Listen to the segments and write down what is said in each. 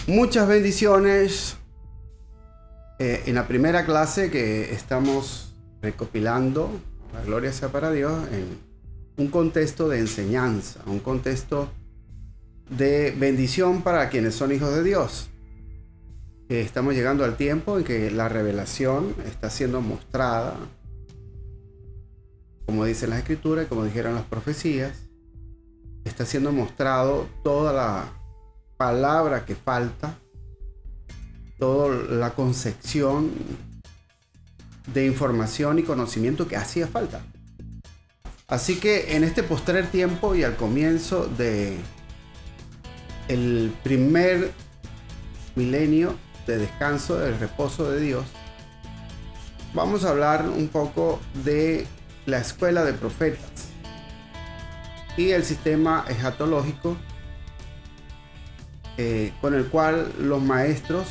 Muchas bendiciones. En la primera clase que estamos recopilando, la gloria sea para Dios, en un contexto de enseñanza, un contexto de bendición para quienes son hijos de Dios. Estamos llegando al tiempo en que la revelación está siendo mostrada, como dicen las escrituras y como dijeron las profecías. Está siendo mostrado toda la palabra que falta, toda la concepción de información y conocimiento que hacía falta. Así que en este postrer tiempo y al comienzo de el primer milenio de descanso, del reposo de Dios, vamos a hablar un poco de la escuela de profetas y el sistema escatológico con el cual los maestros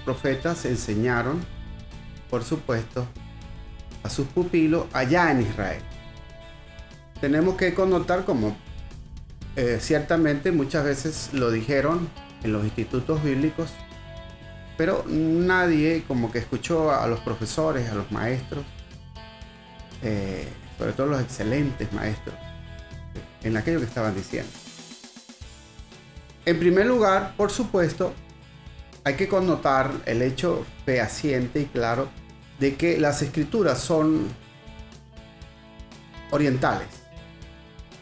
profetas enseñaron, por supuesto, a sus pupilos allá en Israel. Tenemos que connotar como ciertamente muchas veces lo dijeron en los institutos bíblicos, pero nadie como que escuchó a los profesores, a los maestros, sobre todo los excelentes maestros, en aquello que estaban diciendo. En primer lugar, por supuesto, hay que connotar el hecho fehaciente y claro de que las escrituras son orientales.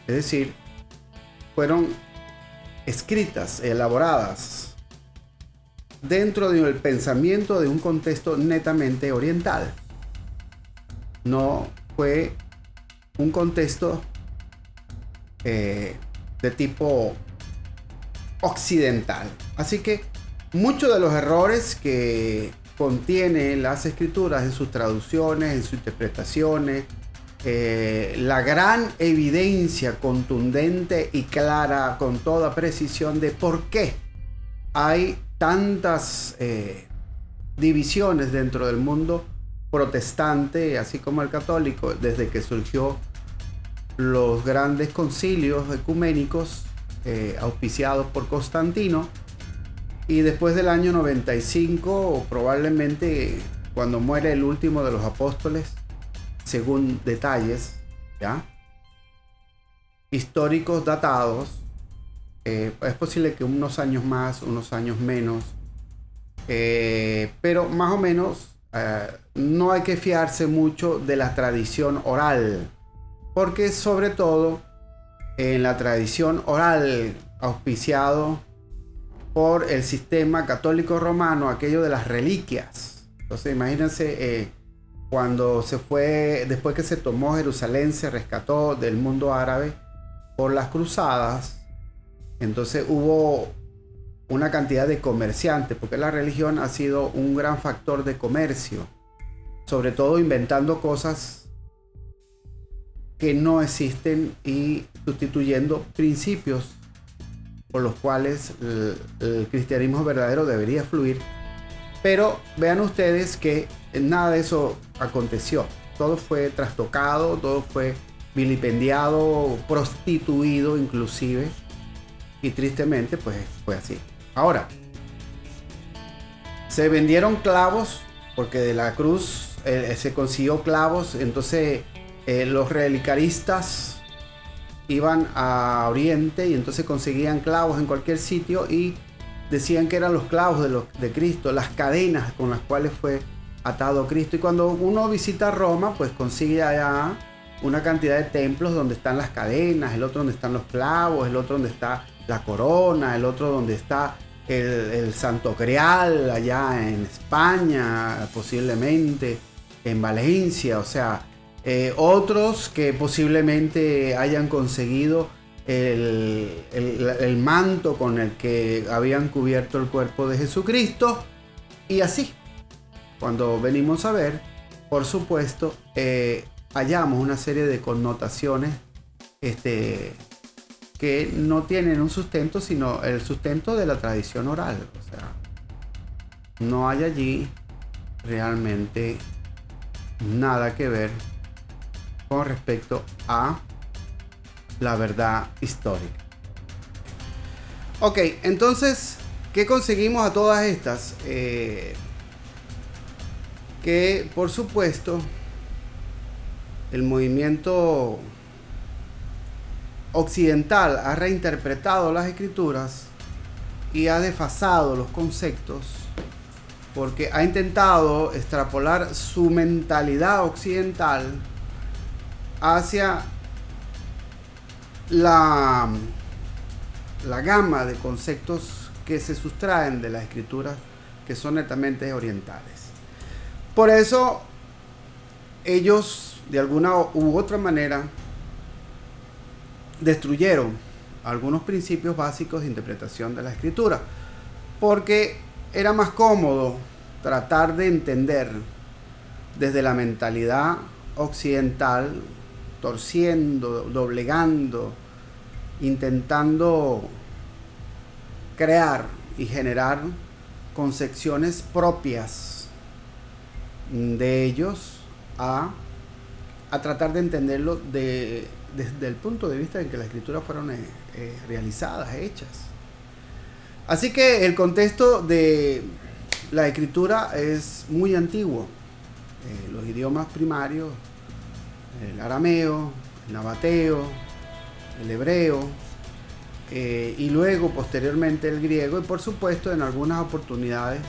Es decir, fueron escritas, elaboradas dentro del pensamiento de un contexto netamente oriental. No fue un contexto de tipo occidental. Así que muchos de los errores que contienen las escrituras en sus traducciones, en sus interpretaciones, la gran evidencia contundente y clara con toda precisión de por qué hay tantas divisiones dentro del mundo protestante, así como el católico, desde que surgió los grandes concilios ecuménicos auspiciados por Constantino, y después del año 95, o probablemente cuando muere el último de los apóstoles, según detalles ¿ya? Históricos datados, es posible que unos años más, unos años menos, pero más o menos no hay que fiarse mucho de la tradición oral, porque sobre todo en la tradición oral auspiciado por el sistema católico romano, aquello de las reliquias. Entonces imagínense cuando se fue, después que se tomó Jerusalén, se rescató del mundo árabe por las cruzadas. Entonces hubo una cantidad de comerciantes, porque la religión ha sido un gran factor de comercio, sobre todo inventando cosas que no existen y sustituyendo principios por los cuales el cristianismo verdadero debería fluir. Pero vean ustedes que nada de eso aconteció. Todo fue trastocado, todo fue vilipendiado, prostituido inclusive, y tristemente pues fue así. Ahora, se vendieron clavos, porque de la cruz se consiguió clavos. Entonces los relicaristas iban a Oriente y entonces conseguían clavos en cualquier sitio y decían que eran los clavos de Cristo, las cadenas con las cuales fue atado Cristo. Y cuando uno visita Roma, pues consigue allá una cantidad de templos donde están las cadenas, el otro donde están los clavos, el otro donde está la corona, el otro donde está el Santo Grial allá en España, posiblemente en Valencia. O sea, otros que posiblemente hayan conseguido el manto con el que habían cubierto el cuerpo de Jesucristo. Y así, cuando venimos a ver, por supuesto, hallamos una serie de connotaciones que no tienen un sustento, sino el sustento de la tradición oral. O sea, no hay allí realmente nada que ver con respecto a la verdad histórica. Ok, entonces, ¿qué conseguimos a todas estas? Que por supuesto el movimiento occidental ha reinterpretado las escrituras y ha desfasado los conceptos, porque ha intentado extrapolar su mentalidad occidental hacia la gama de conceptos que se sustraen de las escrituras, que son netamente orientales. Por eso ellos, de alguna u otra manera, destruyeron algunos principios básicos de interpretación de la escritura, porque era más cómodo tratar de entender desde la mentalidad occidental, torciendo, doblegando, intentando crear y generar concepciones propias de ellos, a tratar de entenderlo desde el punto de vista en que las escrituras fueron realizadas, hechas. Así que el contexto de la escritura es muy antiguo. Los idiomas primarios, el arameo, el nabateo, el hebreo, y luego posteriormente el griego, y por supuesto en algunas oportunidades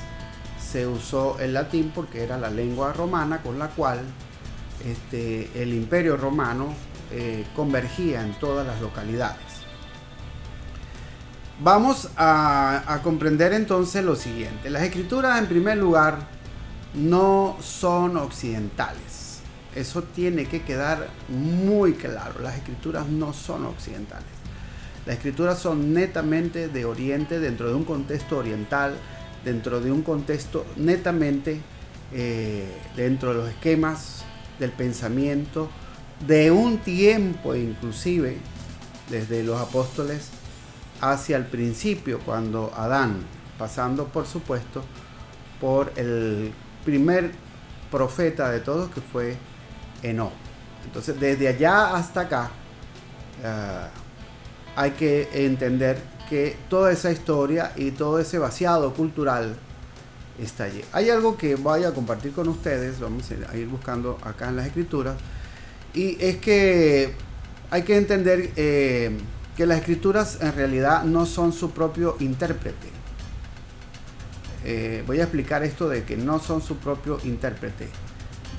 se usó el latín, porque era la lengua romana con la cual el imperio romano convergía en todas las localidades. Vamos a comprender entonces lo siguiente. Las escrituras, en primer lugar, no son occidentales. Eso tiene que quedar muy claro. Las escrituras no son occidentales. Las escrituras son netamente de Oriente, dentro de un contexto oriental, dentro de un contexto netamente dentro de los esquemas del pensamiento de un tiempo, inclusive desde los apóstoles hacia el principio, cuando Adán, pasando por supuesto por el primer profeta de todos, que fue Enoc. Entonces, desde allá hasta acá hay que entender que toda esa historia y todo ese vaciado cultural está allí. Hay algo que voy a compartir con ustedes, vamos a ir buscando acá en las escrituras, y es que hay que entender que las escrituras en realidad no son su propio intérprete. Voy a explicar esto de que no son su propio intérprete.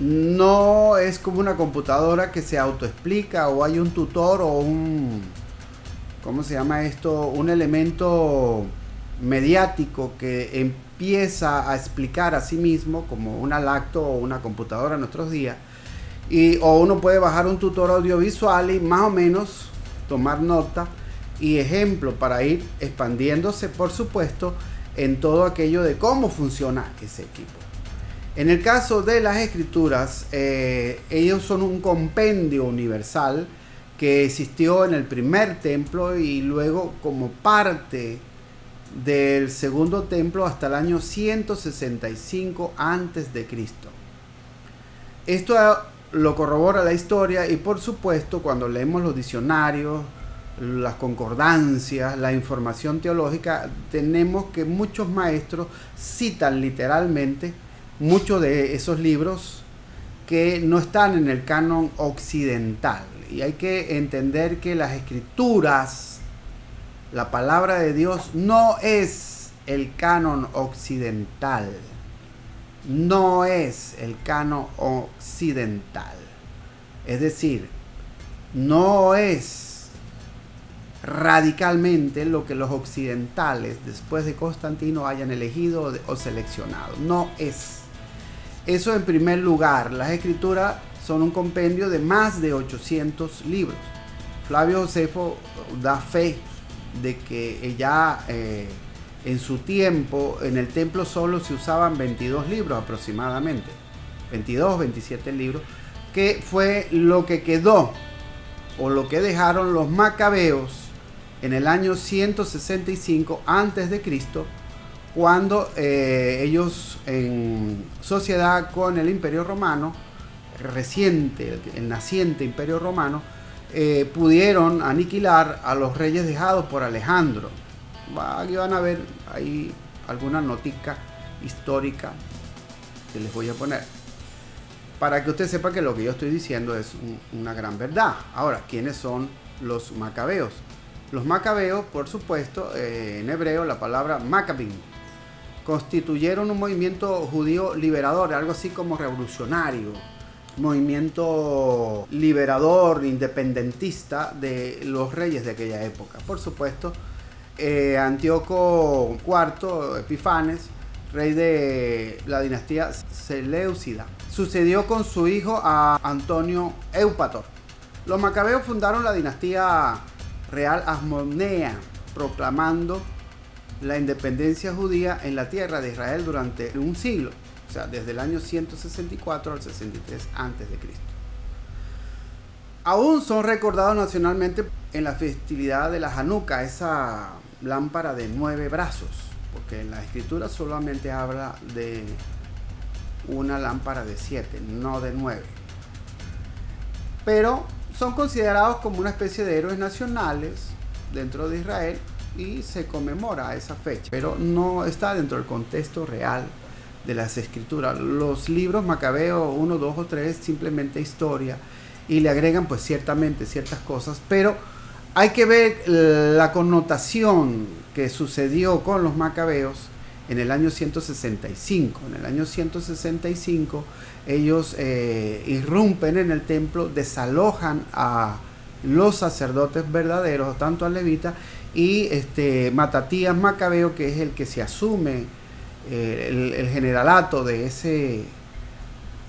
No es como una computadora que se autoexplica, o hay un tutor o un, ¿cómo se llama esto? Un elemento mediático que empieza a explicar a sí mismo, como una lacto o una computadora en nuestros días, o uno puede bajar un tutor audiovisual y más o menos tomar nota y ejemplo para ir expandiéndose, por supuesto, en todo aquello de cómo funciona ese equipo. En el caso de las escrituras, ellos son un compendio universal que existió en el primer templo y luego como parte del segundo templo hasta el año 165 antes de Cristo. Esto lo corrobora la historia, y por supuesto cuando leemos los diccionarios, las concordancias, la información teológica, tenemos que muchos maestros citan literalmente muchos de esos libros que no están en el canon occidental. Y hay que entender que las escrituras, la palabra de Dios, no es el canon occidental. No es el canon occidental. Es decir, no es radicalmente lo que los occidentales después de Constantino hayan elegido o seleccionado. No es. Eso en primer lugar. Las escrituras son un compendio de más de 800 libros. Flavio Josefo da fe de que ya en su tiempo en el templo solo se usaban 22 libros aproximadamente, 22, 27 libros, que fue lo que quedó o lo que dejaron los macabeos en el año 165 antes de Cristo, cuando ellos, en sociedad con el Imperio Romano reciente, el naciente Imperio Romano, pudieron aniquilar a los reyes dejados por Alejandro. Aquí van a ver ahí alguna notica histórica que les voy a poner, para que usted sepa que lo que yo estoy diciendo es una gran verdad. Ahora, ¿quiénes son los macabeos? Los macabeos, por supuesto, en hebreo la palabra macabim, constituyeron un movimiento judío liberador, algo así como revolucionario, movimiento liberador, independentista de los reyes de aquella época. Por supuesto, Antíoco IV Epifanes, rey de la dinastía Seleucida, sucedió con su hijo a Antonio Eupator. Los macabeos fundaron la dinastía real Hasmonea, proclamando la independencia judía en la tierra de Israel durante un siglo, o sea, desde el año 164 al 63 a.C. Aún son recordados nacionalmente en la festividad de la Hanukkah, esa lámpara de 9 brazos, porque en la escritura solamente habla de una lámpara de 7, no de 9. Pero son considerados como una especie de héroes nacionales dentro de Israel y se conmemora esa fecha, pero no está dentro del contexto real de las escrituras. Los libros Macabeo 1, 2 o 3 simplemente historia y le agregan pues ciertamente ciertas cosas, pero hay que ver la connotación que sucedió con los macabeos en el año 165. En el año 165 ellos irrumpen en el templo, desalojan a los sacerdotes verdaderos, tanto al levita, y Matatías Macabeo, que es el que se asume el generalato de ese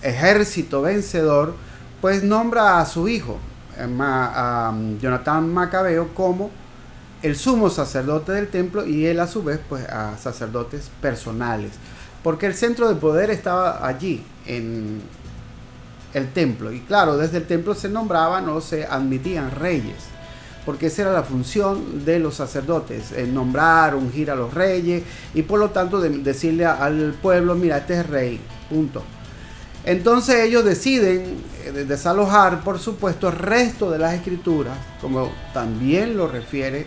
ejército vencedor, pues nombra a su hijo, a Jonatán Macabeo, como el sumo sacerdote del templo, y él a su vez pues a sacerdotes personales, porque el centro de poder estaba allí en el templo, y claro, desde el templo se nombraban o se admitían reyes, porque esa era la función de los sacerdotes, nombrar, ungir a los reyes, y por lo tanto decirle al pueblo, mira, este es rey, punto. Entonces ellos deciden desalojar, por supuesto, el resto de las escrituras, como también lo refiere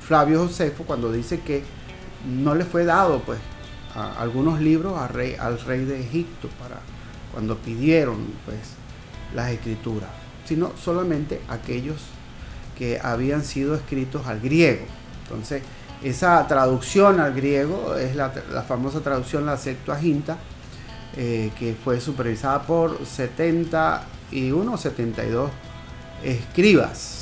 Flavio Josefo, cuando dice que no le fue dado pues a algunos libros al rey de Egipto para cuando pidieron pues las escrituras, sino solamente aquellos que habían sido escritos al griego. Entonces esa traducción al griego es la famosa traducción, la Septuaginta, que fue supervisada por 71 o 72 escribas.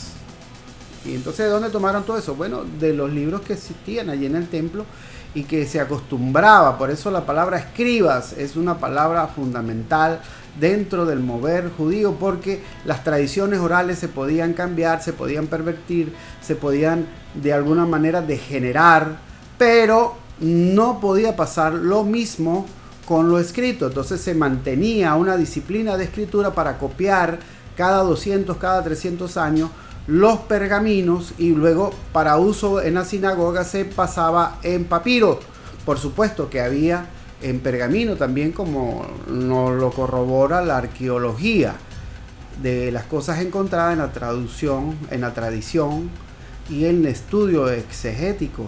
Y entonces, ¿de dónde tomaron todo eso? Bueno, de los libros que existían allí en el templo y que se acostumbraba. Por eso la palabra escribas es una palabra fundamental dentro del mover judío, porque las tradiciones orales se podían cambiar, se podían pervertir, se podían de alguna manera degenerar, pero no podía pasar lo mismo con lo escrito. Entonces se mantenía una disciplina de escritura para copiar cada 200, cada 300 años los pergaminos, y luego para uso en la sinagoga se pasaba en papiro. Por supuesto que había en pergamino también, como nos lo corrobora la arqueología de las cosas encontradas en la traducción, en la tradición y en el estudio exegético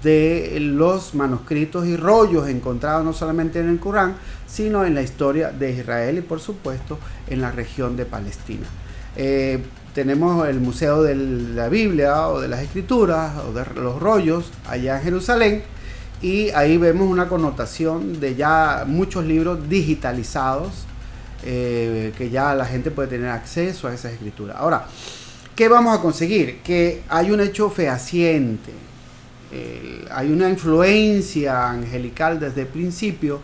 de los manuscritos y rollos encontrados no solamente en el Corán, sino en la historia de Israel y por supuesto en la región de Palestina. Tenemos el Museo de la Biblia o de las Escrituras o de los rollos allá en Jerusalén, y ahí vemos una connotación de ya muchos libros digitalizados, que ya la gente puede tener acceso a esas escrituras. Ahora, ¿qué vamos a conseguir? Que hay un hecho fehaciente, hay una influencia angelical desde el principio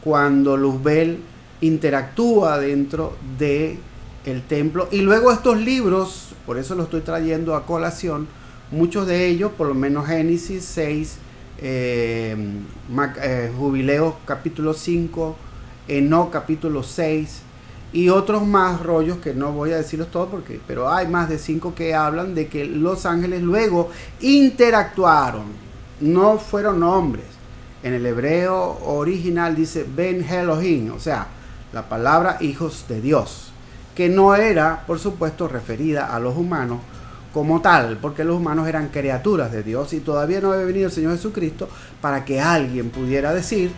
cuando Luzbel interactúa dentro de el templo, y luego estos libros, por eso los estoy trayendo a colación, muchos de ellos, por lo menos Génesis 6, Jubileos capítulo 5, Enoc capítulo 6 y otros más rollos que no voy a decirlos todos pero hay más de 5 que hablan de que los ángeles luego interactuaron, no fueron hombres. En el hebreo original dice Ben Elohim, o sea, la palabra hijos de Dios, que no era, por supuesto, referida a los humanos como tal, porque los humanos eran criaturas de Dios y todavía no había venido el Señor Jesucristo para que alguien pudiera decir,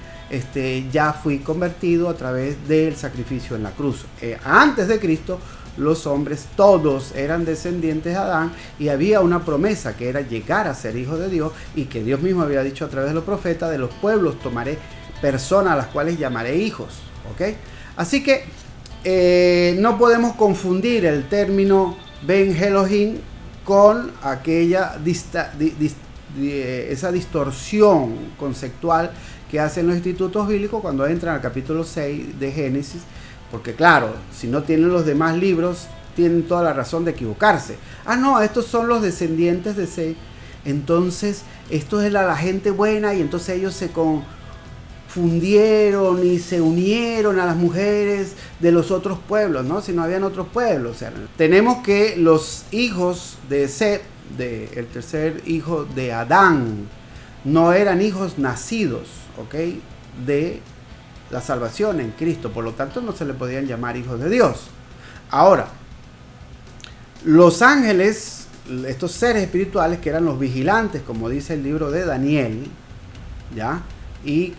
ya fui convertido a través del sacrificio en la cruz. Antes de Cristo, los hombres todos eran descendientes de Adán y había una promesa que era llegar a ser hijos de Dios, y que Dios mismo había dicho a través de los profetas: de los pueblos tomaré personas a las cuales llamaré hijos. ¿Ok? Así que no podemos confundir el término Ben Elohim con aquella esa distorsión conceptual que hacen los institutos bíblicos cuando entran al capítulo 6 de Génesis, porque claro, si no tienen los demás libros, tienen toda la razón de equivocarse. No, estos son los descendientes de Seth, entonces esto es la gente buena, y entonces ellos se confundieron y se unieron a las mujeres de los otros pueblos, ¿no? Si no habían otros pueblos. O sea, tenemos que los hijos de Seth, el tercer hijo de Adán, no eran hijos nacidos, ¿ok?, de la salvación en Cristo, por lo tanto no se le podían llamar hijos de Dios. Ahora, los ángeles, estos seres espirituales que eran los vigilantes, como dice el libro de Daniel, ¿ya? Y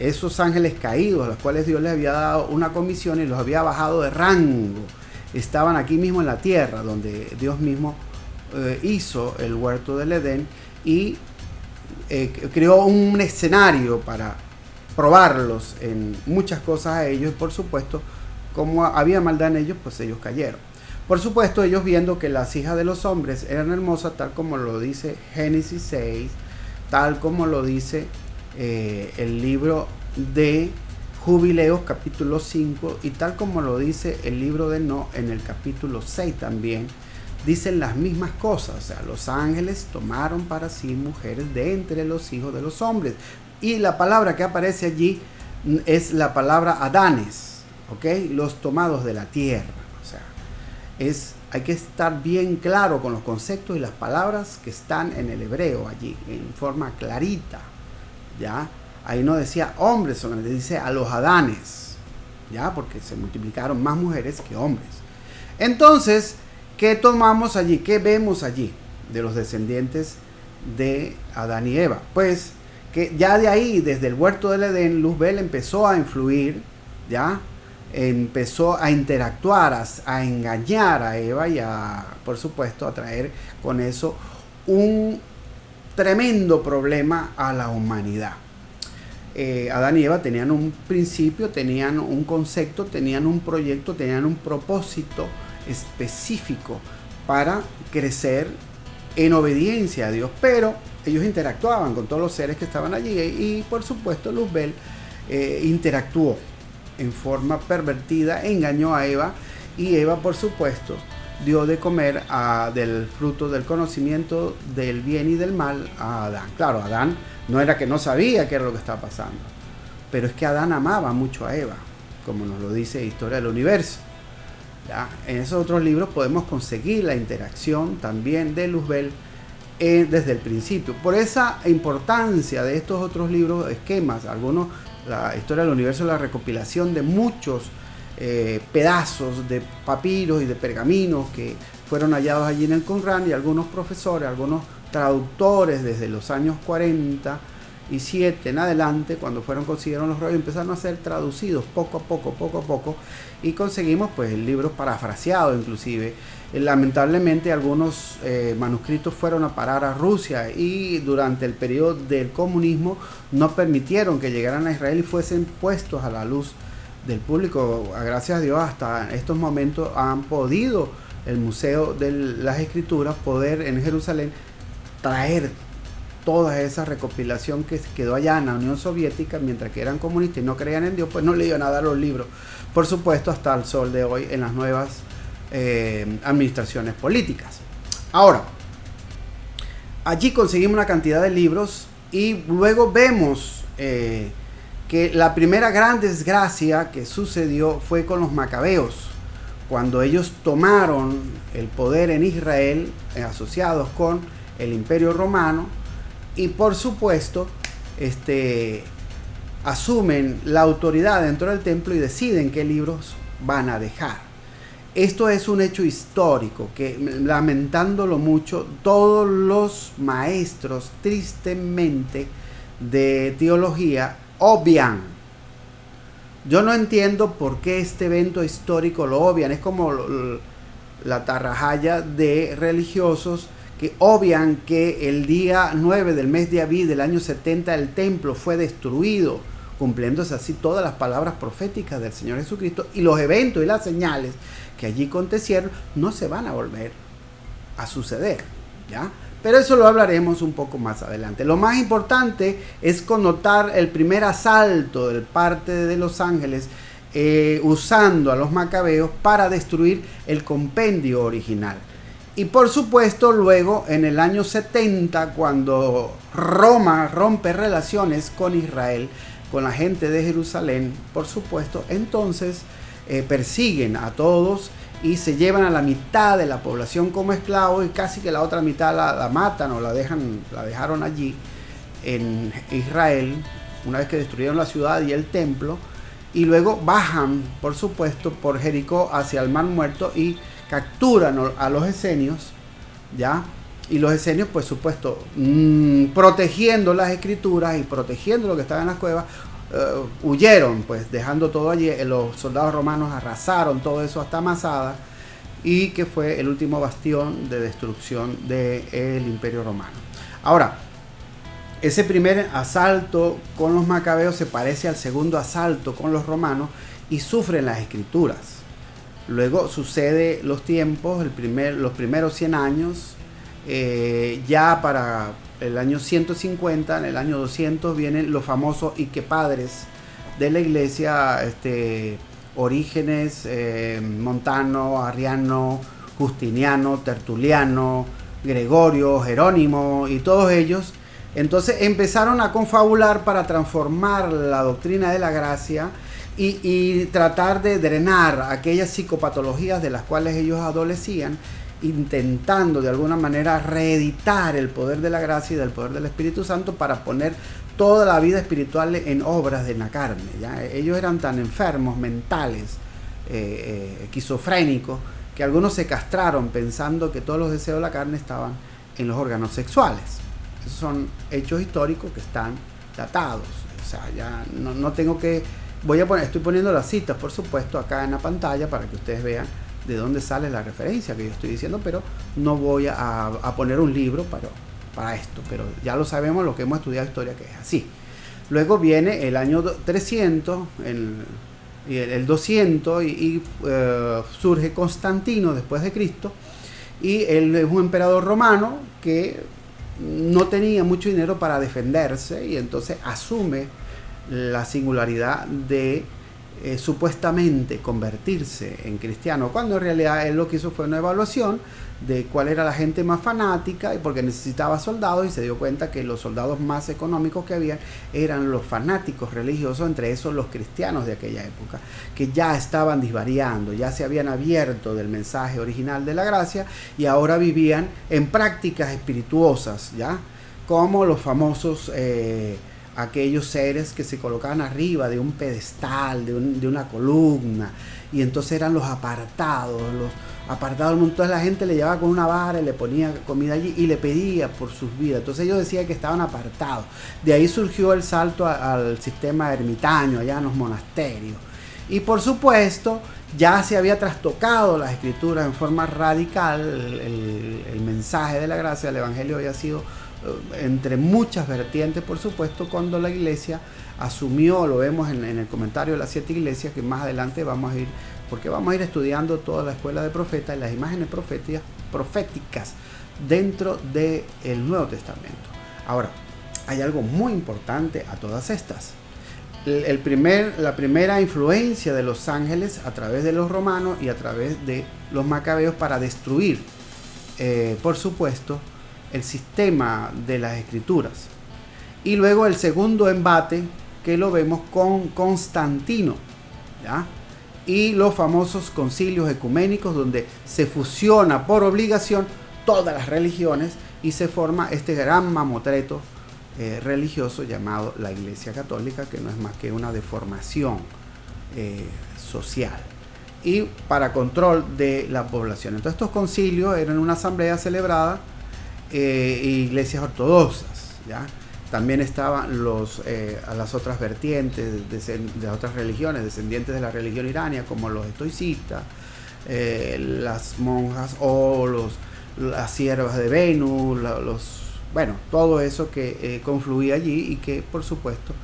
esos ángeles caídos, a los cuales Dios les había dado una comisión y los había bajado de rango, estaban aquí mismo en la tierra, donde Dios mismo hizo el huerto del Edén, y creó un escenario para probarlos en muchas cosas a ellos, y por supuesto, como había maldad en ellos, pues ellos cayeron. Por supuesto, ellos, viendo que las hijas de los hombres eran hermosas, tal como lo dice Génesis 6, tal como lo dice el libro de Jubileos capítulo 5, y tal como lo dice el libro de No en el capítulo 6 también, dicen las mismas cosas. O sea, los ángeles tomaron para sí mujeres de entre los hijos de los hombres, y la palabra que aparece allí es la palabra Adanes, ¿ok? Los tomados de la tierra. O sea, hay que estar bien claro con los conceptos y las palabras que están en el hebreo allí, en forma clarita, ¿ya? Ahí no decía hombres solamente, dice a los Adanes, ¿ya? Porque se multiplicaron más mujeres que hombres. Entonces, ¿qué tomamos allí? ¿Qué vemos allí de los descendientes de Adán y Eva? Pues que ya de ahí, desde el huerto del Edén, Luzbel empezó a influir, ¿ya? Empezó a interactuar, a engañar a Eva y por supuesto, a traer con eso un tremendo problema a la humanidad. Adán y Eva tenían un principio, tenían un concepto, tenían un proyecto, tenían un propósito específico para crecer en obediencia a Dios, pero ellos interactuaban con todos los seres que estaban allí, y por supuesto Luzbel interactuó en forma pervertida, engañó a Eva, y Eva, por supuesto, dio de comer del fruto del conocimiento del bien y del mal a Adán. Claro, Adán no era que no sabía qué era lo que estaba pasando, pero es que Adán amaba mucho a Eva, como nos lo dice Historia del Universo. ¿Ya? En esos otros libros podemos conseguir la interacción también de Luzbel desde el principio. Por esa importancia de estos otros libros, esquemas, algunos, la Historia del Universo, la recopilación de muchos pedazos de papiros y de pergaminos que fueron hallados allí en el Qumran, y algunos profesores, algunos traductores desde los años 47 en adelante, cuando consiguieron los rollos, empezaron a ser traducidos poco a poco, y conseguimos pues libros parafraseados inclusive. Lamentablemente algunos manuscritos fueron a parar a Rusia, y durante el periodo del comunismo no permitieron que llegaran a Israel y fuesen puestos a la luz del público. Gracias a Dios, hasta estos momentos han podido el Museo de las Escrituras poder en Jerusalén traer toda esa recopilación que quedó allá en la Unión Soviética, mientras que eran comunistas y no creían en Dios, pues no le iban a dar los libros, por supuesto, hasta el sol de hoy en las nuevas administraciones políticas. Ahora, allí conseguimos una cantidad de libros, y luego vemos que que la primera gran desgracia que sucedió fue con los macabeos, cuando ellos tomaron el poder en Israel, asociados con el Imperio Romano, y por supuesto asumen la autoridad dentro del templo y deciden qué libros van a dejar. Esto es un hecho histórico que, lamentándolo mucho, todos los maestros tristemente de teología obvian. Yo no entiendo por qué este evento histórico lo obvian. Es como la tarrajaya de religiosos que obvian que el día 9 del mes de Abí del año 70 el templo fue destruido, cumpliéndose así todas las palabras proféticas del Señor Jesucristo, y los eventos y las señales que allí acontecieron no se van a volver a suceder, ¿ya? Pero eso lo hablaremos un poco más adelante. Lo más importante es connotar el primer asalto de parte de los ángeles usando a los macabeos para destruir el compendio original. Y por supuesto luego en el año 70, cuando Roma rompe relaciones con Israel, con la gente de Jerusalén, por supuesto, entonces persiguen a todos y se llevan a la mitad de la población como esclavos, y casi que la otra mitad la matan o la dejaron allí en Israel, una vez que destruyeron la ciudad y el templo, y luego bajan, por supuesto, por Jericó hacia el Mar Muerto y capturan a los esenios, ¿ya? Y los esenios, por supuesto, protegiendo las escrituras y protegiendo lo que estaba en las cuevas, huyeron, pues dejando todo allí. Los soldados romanos arrasaron todo eso hasta Masada, y que fue el último bastión de destrucción del Imperio Romano. Ahora, ese primer asalto con los macabeos se parece al segundo asalto con los romanos y sufren las escrituras. Luego sucede los tiempos, los primeros 100 años, ya para el año 150, en el año 200 vienen los famosos iquepadres de la iglesia, Orígenes, Montano, Arriano, Justiniano, Tertuliano, Gregorio, Jerónimo y todos ellos. Entonces empezaron a confabular para transformar la doctrina de la gracia y tratar de drenar aquellas psicopatologías de las cuales ellos adolecían, intentando de alguna manera reeditar el poder de la gracia y del poder del Espíritu Santo para poner toda la vida espiritual en obras de la carne, ¿ya? Ellos eran tan enfermos mentales, esquizofrénicos, que algunos se castraron pensando que todos los deseos de la carne estaban en los órganos sexuales. Esos son hechos históricos que están datados. O sea, ya no tengo que... estoy poniendo las citas, por supuesto, acá en la pantalla para que ustedes vean de dónde sale la referencia que yo estoy diciendo, pero no voy a poner un libro para esto, pero ya lo sabemos, lo que hemos estudiado historia, que es así. Luego viene el año 300, el 200, y surge Constantino después de Cristo, y él es un emperador romano que no tenía mucho dinero para defenderse, y entonces asume la singularidad de supuestamente convertirse en cristiano, cuando en realidad él lo que hizo fue una evaluación de cuál era la gente más fanática, y porque necesitaba soldados, y se dio cuenta que los soldados más económicos que había eran los fanáticos religiosos, entre esos los cristianos de aquella época, que ya estaban disvariando, ya se habían abierto del mensaje original de la gracia y ahora vivían en prácticas espirituosas, ¿ya? Como los famosos aquellos seres que se colocaban arriba de un pedestal, de una columna, y entonces eran los apartados del mundo. Entonces la gente le llevaba con una vara y le ponía comida allí y le pedía por sus vidas. Entonces ellos decían que estaban apartados. De ahí surgió el salto al sistema ermitaño, allá en los monasterios. Y por supuesto ya se había trastocado las escrituras en forma radical. El mensaje de la gracia del evangelio había sido entre muchas vertientes, por supuesto, cuando la iglesia asumió, lo vemos en el comentario de las 7 iglesias, que más adelante vamos a ir, porque vamos a ir estudiando toda la escuela de profetas y las imágenes proféticas dentro del Nuevo Testamento. Ahora, hay algo muy importante a todas estas. La primera influencia de los ángeles a través de los romanos y a través de los macabeos para destruir, por supuesto, el sistema de las escrituras. Y luego el segundo embate que lo vemos con Constantino, ¿ya? Y los famosos concilios ecuménicos, donde se fusiona por obligación todas las religiones y se forma este gran mamotreto religioso llamado la Iglesia Católica, que no es más que una deformación social y para control de la población. Entonces estos concilios eran una asamblea celebrada iglesias ortodoxas, ¿ya? También estaban a las otras vertientes de otras religiones, descendientes de la religión irania, como los estoicistas, las monjas o las siervas de Venus, bueno, todo eso que confluía allí y que, por supuesto,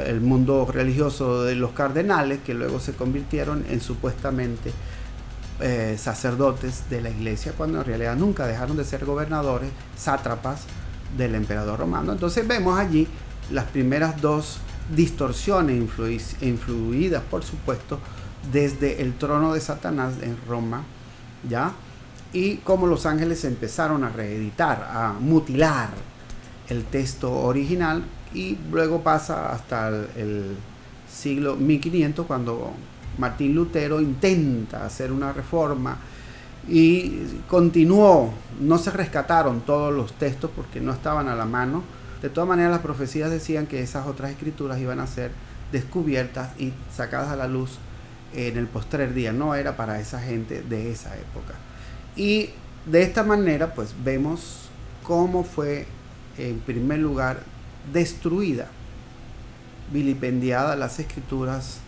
el mundo religioso de los cardenales, que luego se convirtieron en supuestamente sacerdotes de la iglesia, cuando en realidad nunca dejaron de ser gobernadores, sátrapas del emperador romano. Entonces vemos allí las primeras dos distorsiones influidas, por supuesto, desde el trono de Satanás en Roma, ¿ya? Y cómo los ángeles empezaron a reeditar, a mutilar el texto original, y luego pasa hasta el siglo 1500, cuando Martín Lutero intenta hacer una reforma y continuó. No se rescataron todos los textos porque no estaban a la mano. De todas maneras, las profecías decían que esas otras escrituras iban a ser descubiertas y sacadas a la luz en el postrer día. No era para esa gente de esa época. Y de esta manera, pues vemos cómo fue, en primer lugar, destruida, vilipendiada las escrituras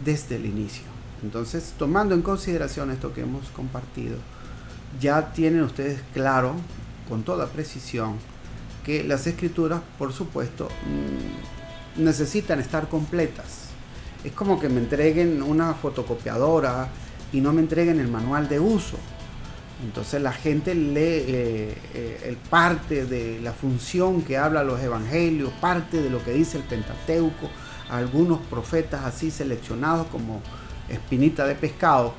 desde el inicio. Entonces, tomando en consideración esto que hemos compartido, ya tienen ustedes claro, con toda precisión, que las escrituras, por supuesto, necesitan estar completas. Es como que me entreguen una fotocopiadora y no me entreguen el manual de uso. Entonces la gente lee parte de la función que habla los evangelios, parte de lo que dice el Pentateuco, algunos profetas así seleccionados como espinita de pescado,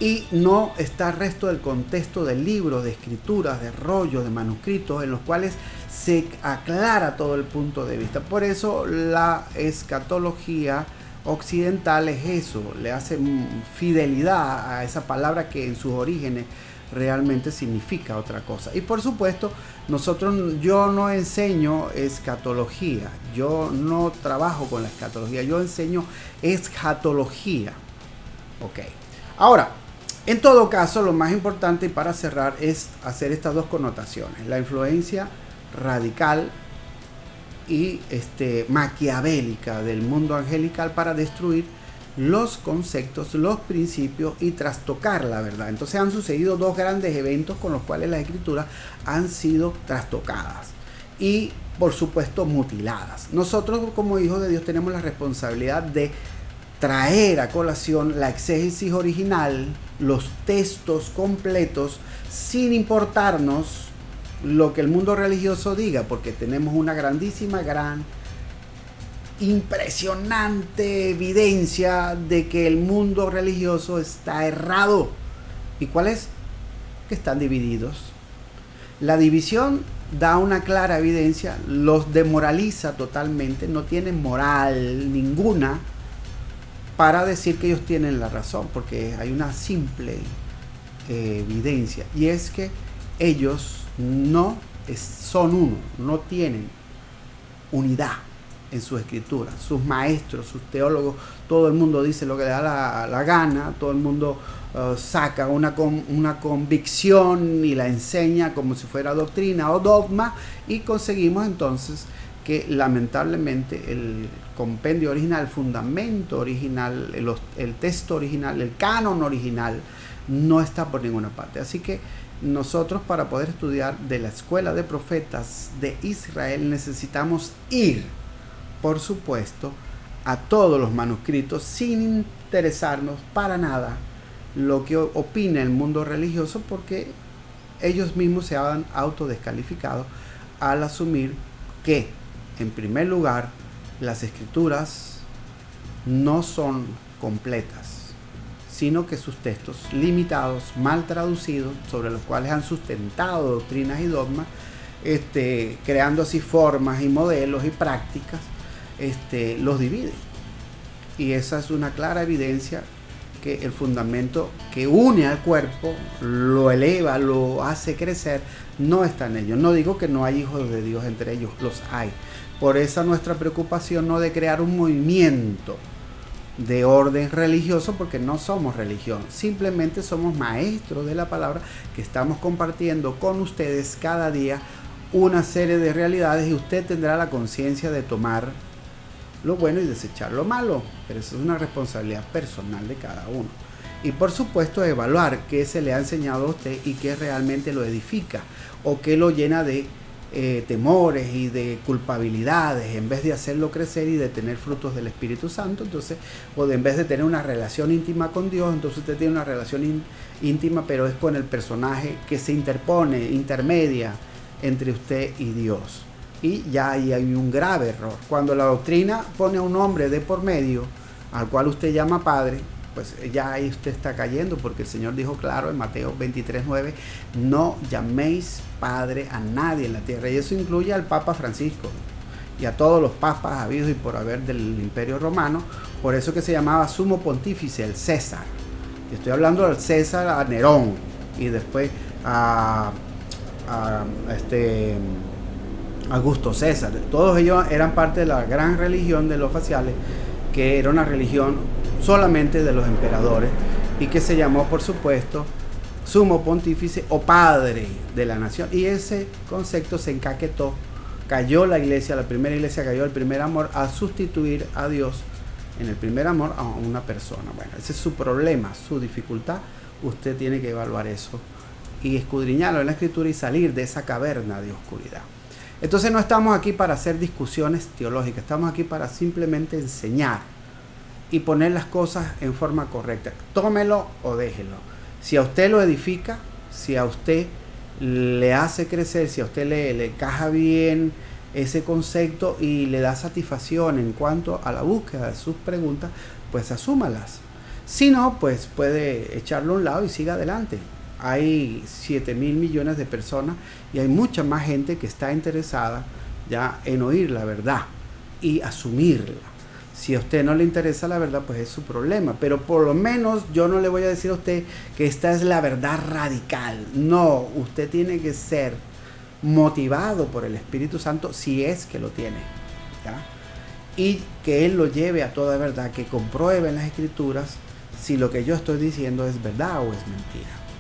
y no está el resto del contexto del libro, de escrituras, de rollos, de manuscritos, en los cuales se aclara todo el punto de vista. Por eso la escatología occidental es eso, le hace fidelidad a esa palabra que en sus orígenes realmente significa otra cosa. Y por supuesto, yo no enseño escatología, yo no trabajo con la escatología, yo enseño escatología. Ok. Ahora, en todo caso, lo más importante, y para cerrar, es hacer estas dos connotaciones: la influencia radical y maquiavélica del mundo angelical para destruir los conceptos, los principios y trastocar la verdad. Entonces han sucedido dos grandes eventos con los cuales las escrituras han sido trastocadas y, por supuesto, mutiladas. Nosotros, como hijos de Dios, tenemos la responsabilidad de traer a colación la exégesis original, los textos completos, sin importarnos lo que el mundo religioso diga, porque tenemos una impresionante evidencia de que el mundo religioso está errado. ¿Y cuál es? Que están divididos. La división da una clara evidencia, los demoraliza totalmente, no tienen moral ninguna para decir que ellos tienen la razón, porque hay una simple evidencia, y es que ellos no son uno, no tienen unidad en su escritura. Sus maestros, sus teólogos, todo el mundo dice lo que le da la gana, todo el mundo saca una convicción y la enseña como si fuera doctrina o dogma, y conseguimos entonces que lamentablemente el compendio original, el fundamento original, el texto original, el canon original no está por ninguna parte. Así que nosotros, para poder estudiar de la escuela de profetas de Israel, necesitamos ir, por supuesto, a todos los manuscritos sin interesarnos para nada lo que opina el mundo religioso, porque ellos mismos se han autodescalificado al asumir que, en primer lugar, las escrituras no son completas, sino que sus textos limitados, mal traducidos, sobre los cuales han sustentado doctrinas y dogmas, creando así formas y modelos y prácticas, los divide. Y esa es una clara evidencia que el fundamento que une al cuerpo, lo eleva, lo hace crecer, no está en ellos. No digo que no hay hijos de Dios entre ellos, los hay. Por esa nuestra preocupación no de crear un movimiento de orden religioso, porque no somos religión, simplemente somos maestros de la palabra que estamos compartiendo con ustedes cada día una serie de realidades, y usted tendrá la conciencia de tomar lo bueno y desechar lo malo, pero eso es una responsabilidad personal de cada uno. Y por supuesto evaluar qué se le ha enseñado a usted y qué realmente lo edifica o qué lo llena de temores y de culpabilidades, en vez de hacerlo crecer y de tener frutos del Espíritu Santo. Entonces, o de en vez de tener una relación íntima con Dios, entonces usted tiene una relación íntima, pero es con el personaje que se interpone, intermedia entre usted y Dios. Y ya ahí hay un grave error. Cuando la doctrina pone a un hombre de por medio, al cual usted llama padre, pues ya ahí usted está cayendo, porque el Señor dijo claro en Mateo 23:9, no llaméis padre a nadie en la tierra. Y eso incluye al Papa Francisco y a todos los papas habidos y por haber del Imperio Romano. Por eso que se llamaba sumo pontífice, el César. Y estoy hablando del César, a Nerón, y después a Augusto César. Todos ellos eran parte de la gran religión de los faciales, que era una religión solamente de los emperadores, y que se llamó, por supuesto, sumo pontífice o padre de la nación. Y ese concepto se encaquetó, cayó la iglesia, la primera iglesia cayó el primer amor, a sustituir a Dios en el primer amor a una persona. Bueno, ese es su problema, su dificultad. Usted tiene que evaluar eso y escudriñarlo en la Escritura y salir de esa caverna de oscuridad. Entonces no estamos aquí para hacer discusiones teológicas, estamos aquí para simplemente enseñar y poner las cosas en forma correcta. Tómelo o déjelo. Si a usted lo edifica, si a usted le hace crecer, si a usted le caja bien ese concepto y le da satisfacción en cuanto a la búsqueda de sus preguntas, pues asúmalas. Si no, pues puede echarlo a un lado y siga adelante. Hay 7.000 millones de personas y hay mucha más gente que está interesada ya en oír la verdad y asumirla. Si a usted no le interesa la verdad, pues es su problema. Pero por lo menos yo no le voy a decir a usted que esta es la verdad radical. No, usted tiene que ser motivado por el Espíritu Santo, si es que lo tiene, ¿ya? Y que Él lo lleve a toda verdad, que compruebe en las Escrituras si lo que yo estoy diciendo es verdad o es mentira.